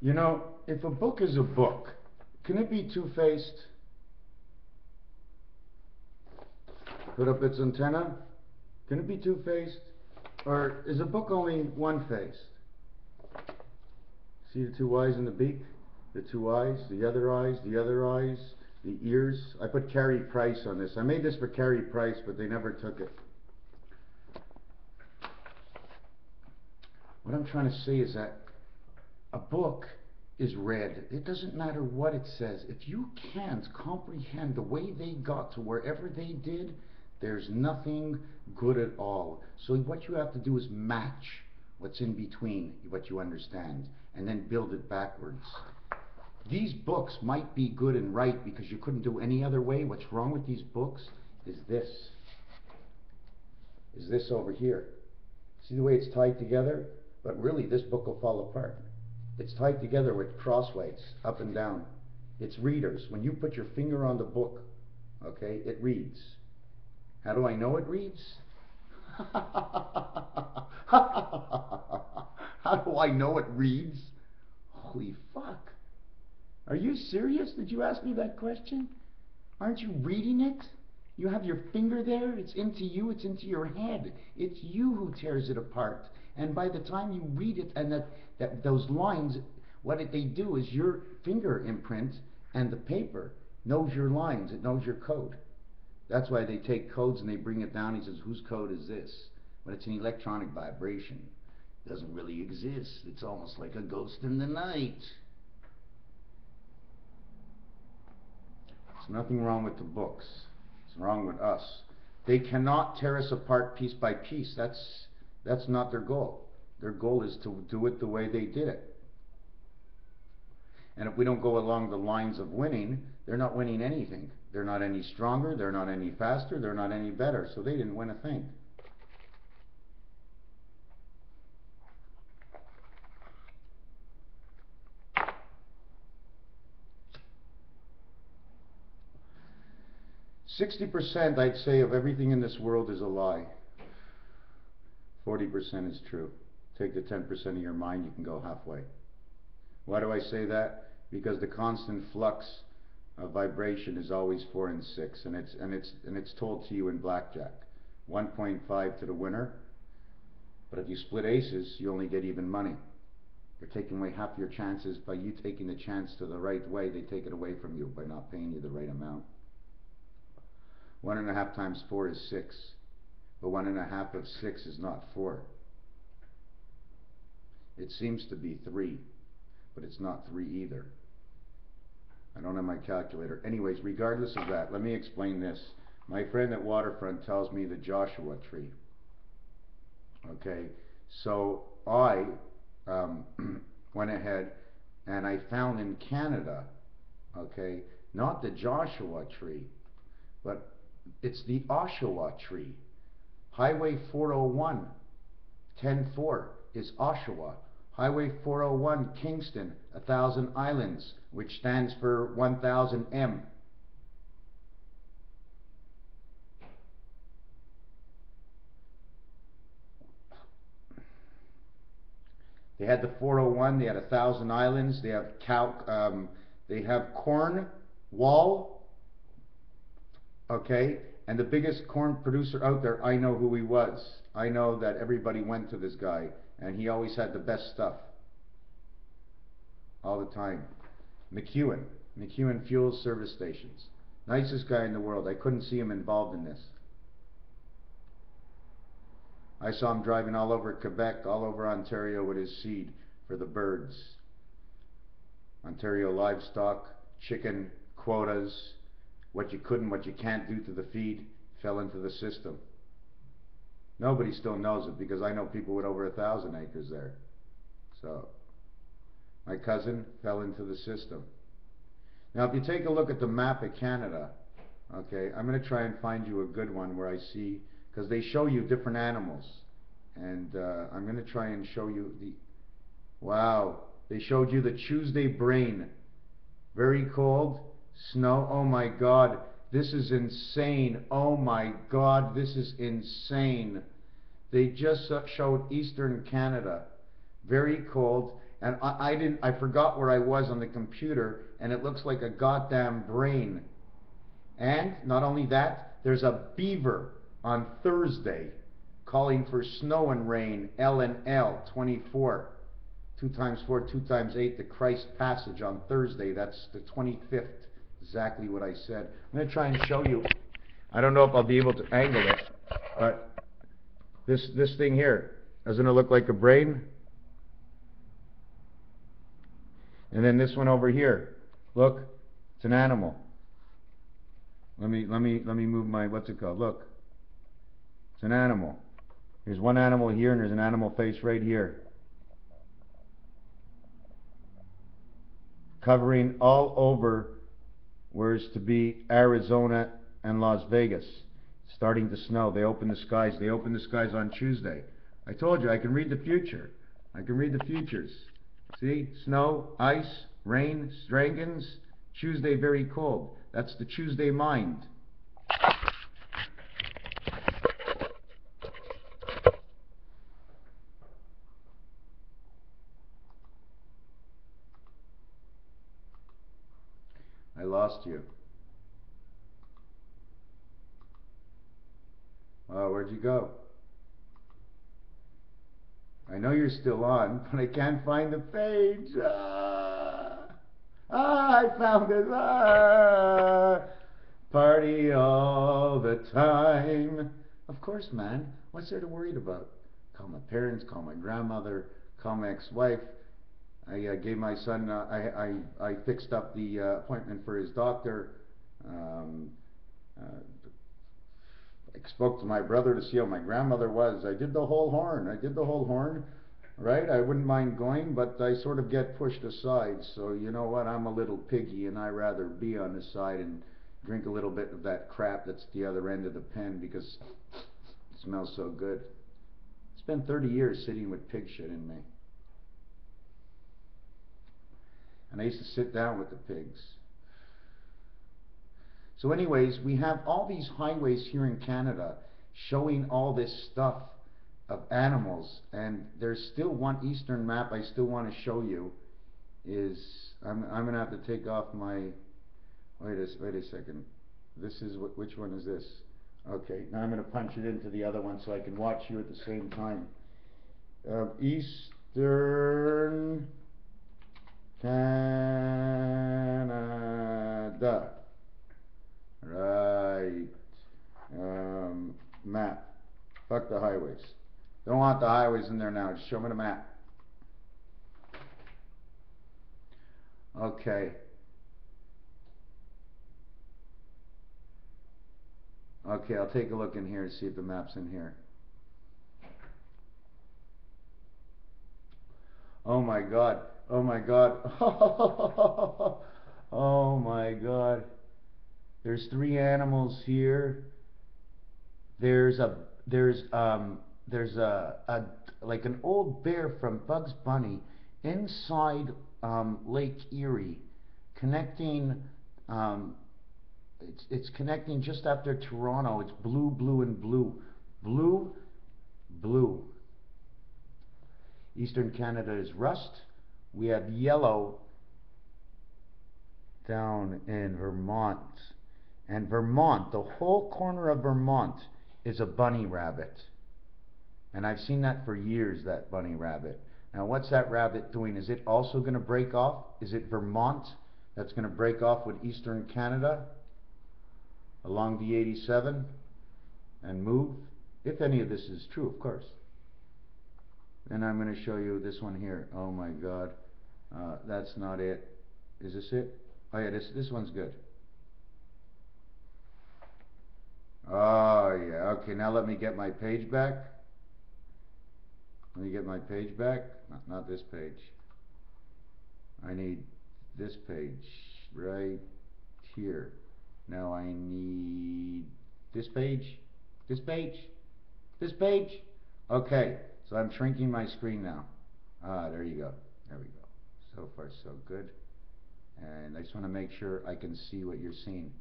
You know, if a book is a book, can it be two-faced? Put up its antenna. Can it be two-faced? Or is a book only one-faced? See the two eyes in the beak? The two eyes, the other eyes, the other eyes, the ears. I put Carey Price on this. I made this for Carey Price, but they never took it. What I'm trying to say is that a book is read. It doesn't matter what it says. If you can't comprehend the way they got to wherever they did, there's nothing good at all. So what you have to do is match what's in between what you understand and then build it backwards. These books might be good and right because you couldn't do any other way. What's wrong with these books is this. Is this over here. See the way it's tied together? But really this book will fall apart. It's tied together with crossways, up and down. It's readers. When you put your finger on the book, okay, it reads. How do I know it reads? How do I know it reads? Holy fuck. Are you serious? Did you ask me that question? Aren't you reading it? You have your finger there. It's into you. It's into your head. It's you who tears it apart. And by the time you read it, and those lines, what they do is your finger imprint and the paper knows your lines. It knows your code. That's why they take codes and they bring it down. He says, whose code is this? But it's an electronic vibration. It doesn't really exist. It's almost like a ghost in the night. There's nothing wrong with the books. It's wrong with us. They cannot tear us apart piece by piece. That's not their goal. Their goal is to do it the way they did it. And if we don't go along the lines of winning, they're not winning anything. They're not any stronger, they're not any faster, they're not any better. So they didn't win a thing. %, I'd say, of everything in this world is a lie. 40% is true. Take the 10% of your mind, you can go halfway. Why do I say that? Because the constant flux of vibration is always 4 and 6, and it's told to you in blackjack. 1.5 to the winner, but if you split aces, you only get even money. You're taking away half your chances. By you taking the chance to the right way, they take it away from you by not paying you the right amount. 1.5 times 4 is 6. But 1.5 of 6 is not 4. It seems to be 3, but it's not 3 either. I don't have my calculator. Anyways, regardless of that, let me explain this. My friend at Waterfront tells me the Joshua tree. Okay, so I went ahead and I found in Canada, okay, not the Joshua tree, but it's the Oshawa tree. Highway 401, 10-4 is Oshawa. Highway 401, Kingston, 1,000 Islands, which stands for 1,000 M. They had the 401, they had 1,000 Islands, they have Cornwall, okay? And the biggest corn producer out there, I know who he was. I know that everybody went to this guy, and he always had the best stuff. All the time. McEwen Fuel Service Stations. Nicest guy in the world. I couldn't see him involved in this. I saw him driving all over Quebec, all over Ontario with his seed for the birds. Ontario livestock, chicken, quotas. What you could and what you can't do to the feed fell into the system. Nobody still knows it because I know people with over 1,000 acres there. So, my cousin fell into the system. Now, if you take a look at the map of Canada, okay, I'm going to try and find you a good one where I see, because they show you different animals. And I'm going to try and show you the, wow, they showed you the Tuesday brain. Very cold. Snow, oh my God, this is insane. Oh my God, this is insane. They just showed Eastern Canada. very cold, and I forgot where I was on the computer, and it looks like a goddamn brain. And not only that, there's a beaver on Thursday calling for snow and rain, L and L 24. 2 times 4, 2 times 8, the Christ passage on Thursday. That's the 25th. Exactly what I said. I'm going to try and show you. I don't know if I'll be able to angle it, but this thing here, doesn't it look like a brain? And then this one over here, look, it's an animal. Let me move my, what's it called? Look, it's an animal. There's one animal here, and there's an animal face right here, covering all over where's to be Arizona and Las Vegas. It's starting to snow. They open the skies. They open the skies on Tuesday. I told you I can read the future. I can read the futures. See? Snow, ice, rain, dragons. Tuesday very cold. That's the Tuesday mind. I lost you. Oh, where'd you go? I know you're still on, but I can't find the page. I found it. Party all the time. Of course, man. What's there to worry about? Call my parents, call my grandmother, call my ex-wife. I gave my son, I fixed up the appointment for his doctor. I spoke to my brother to see how my grandmother was. I did the whole horn. Right? I wouldn't mind going, but I sort of get pushed aside. So you know what? I'm a little piggy, and I'd rather be on the side and drink a little bit of that crap that's the other end of the pen because it smells so good. I spent 30 years sitting with pig shit in me. And I used to sit down with the pigs. So anyways, we have all these highways here in Canada showing all this stuff of animals, and there's still one eastern map I still want to show you. I'm going to have to take off my, wait a second, this is, which one is this? Okay, now I'm going to punch it into the other one so I can watch you at the same time. Eastern Canada. Right. Map. Fuck the highways. Don't want the highways in there now. Just show me the map. Okay. Okay, I'll take a look in here to see if the map's in here. Oh my God. Oh my God. Oh my God. There's 3 animals here. There's like an old bear from Bugs Bunny inside Lake Erie, connecting. It's connecting just after Toronto. It's blue, blue, and blue, blue, blue. Eastern Canada is rust. We have yellow down in Vermont. And Vermont, the whole corner of Vermont is a bunny rabbit. And I've seen that for years, that bunny rabbit. Now what's that rabbit doing? Is it also going to break off? Is it Vermont that's going to break off with Eastern Canada along the 87 and move? If any of this is true, of course. Then I'm going to show you this one here. Oh my God. That's not it. Is this it? Oh yeah, this one's good. Oh yeah, okay, now let me get my page back. Let me get my page back. Not this page. I need this page right here. Now I need this page. This page. This page. Okay, so I'm shrinking my screen now. There you go. There we go. So far so good. And I just want to make sure I can see what you're seeing.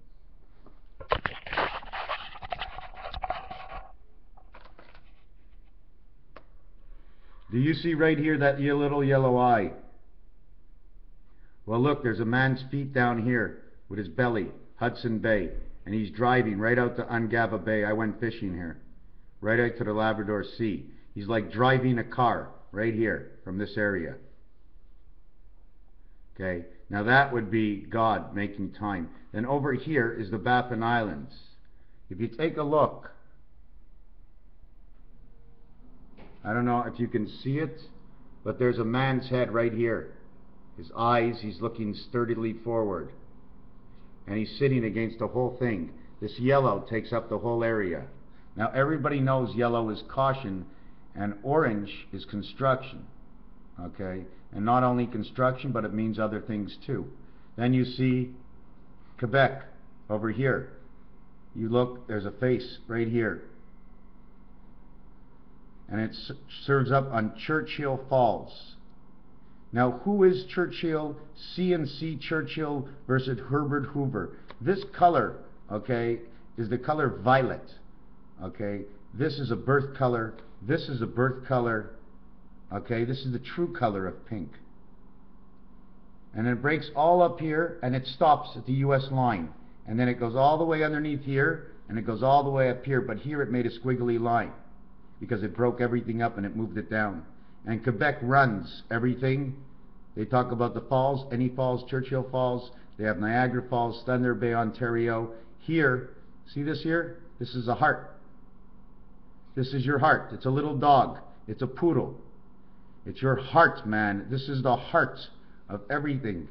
Do you see right here that little yellow eye? Well, look, there's a man's feet down here with his belly, Hudson Bay, and he's driving right out to Ungava Bay. I went fishing here, right out to the Labrador Sea. He's like driving a car right here from this area. Okay, now that would be God making time. Then over here is the Baffin Islands. If you take a look, I don't know if you can see it, but there's a man's head right here. His eyes, he's looking sturdily forward. And he's sitting against the whole thing. This yellow takes up the whole area. Now everybody knows yellow is caution and orange is construction. Okay? And not only construction, but it means other things too. Then you see Quebec over here. You look, there's a face right here. And it serves up on Churchill Falls. Now, who is Churchill? C&C Churchill versus Herbert Hoover. This color, okay, is the color violet. Okay, this is a birth color. This is a birth color. Okay, this is the true color of pink. And it breaks all up here, and it stops at the U.S. line. And then it goes all the way underneath here, and it goes all the way up here. But here it made a squiggly line because it broke everything up and it moved it down. And Quebec runs everything. They talk about the falls, any falls, Churchill Falls. They have Niagara Falls, Thunder Bay, Ontario. Here, see this here? This is a heart. This is your heart. It's a little dog. It's a poodle. It's your heart, man. This is the heart of everything.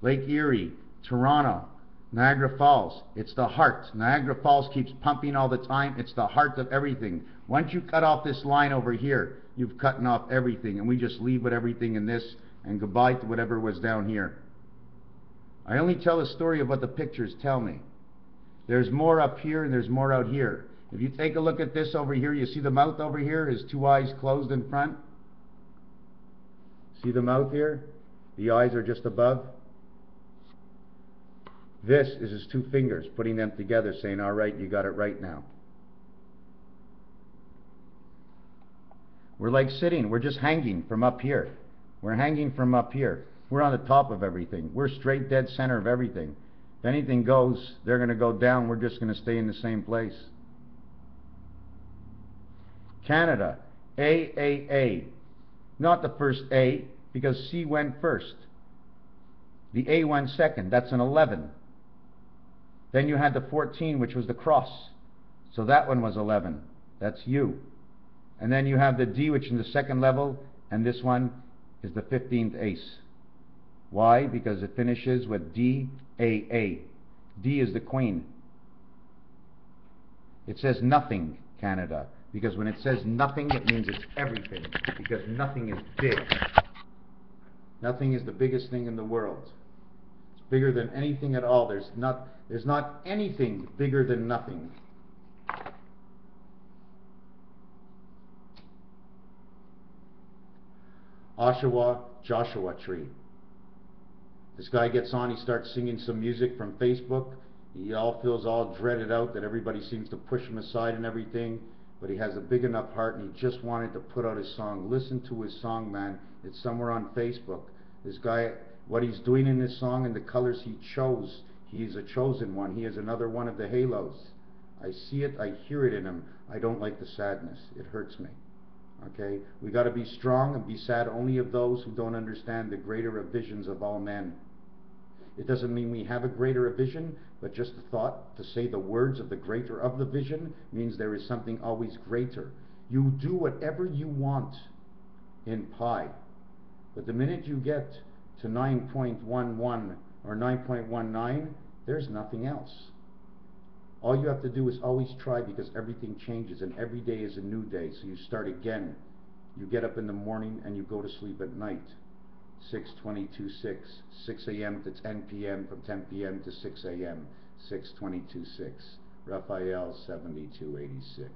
Lake Erie, Toronto, Niagara Falls. It's the heart. Niagara Falls keeps pumping all the time. It's the heart of everything. Once you cut off this line over here, you've cut off everything, and we just leave with everything in this and goodbye to whatever was down here. I only tell a story of what the pictures tell me. There's more up here and there's more out here. If you take a look at this over here, you see the mouth over here, his two eyes closed in front. See the mouth here? The eyes are just above. This is his two fingers, putting them together, saying, all right, you got it right now. We're like sitting, we're just hanging from up here. We're hanging from up here. We're on the top of everything. We're straight dead center of everything. If anything goes, they're going to go down. We're just going to stay in the same place. Canada, AAA. Not the first A, because C went first. The A went second. That's an 11. Then you had the 14, which was the cross. So that one was 11. That's U. And then you have the D, which is the second level, and this one is the 15th ace. Why? Because it finishes with D-A-A. D is the queen. It says nothing, Canada, because when it says nothing, it means it's everything, because nothing is big. Nothing is the biggest thing in the world. It's bigger than anything at all. There's not anything bigger than nothing. Oshawa Joshua tree. This guy gets on, he starts singing some music from Facebook. He all feels all dreaded out that everybody seems to push him aside and everything, but he has a big enough heart and he just wanted to put out his song. Listen to his song, man. It's somewhere on Facebook. This guy, what he's doing in this song and the colors he chose, he's a chosen one. He is another one of the halos. I see it, I hear it in him. I don't like the sadness. It hurts me. Okay, we got to be strong and be sad only of those who don't understand the greater of visions of all men. It doesn't mean we have a greater vision, but just the thought to say the words of the greater of the vision means there is something always greater. You do whatever you want in pi, but the minute you get to 9.11 or 9.19, there's nothing else. All you have to do is always try, because everything changes and every day is a new day. So you start again. You get up in the morning and you go to sleep at night. 6:22:6. 6 a.m. to 10 p.m. from 10 p.m. to 6 a.m. 6:22:6. Raphael 7286.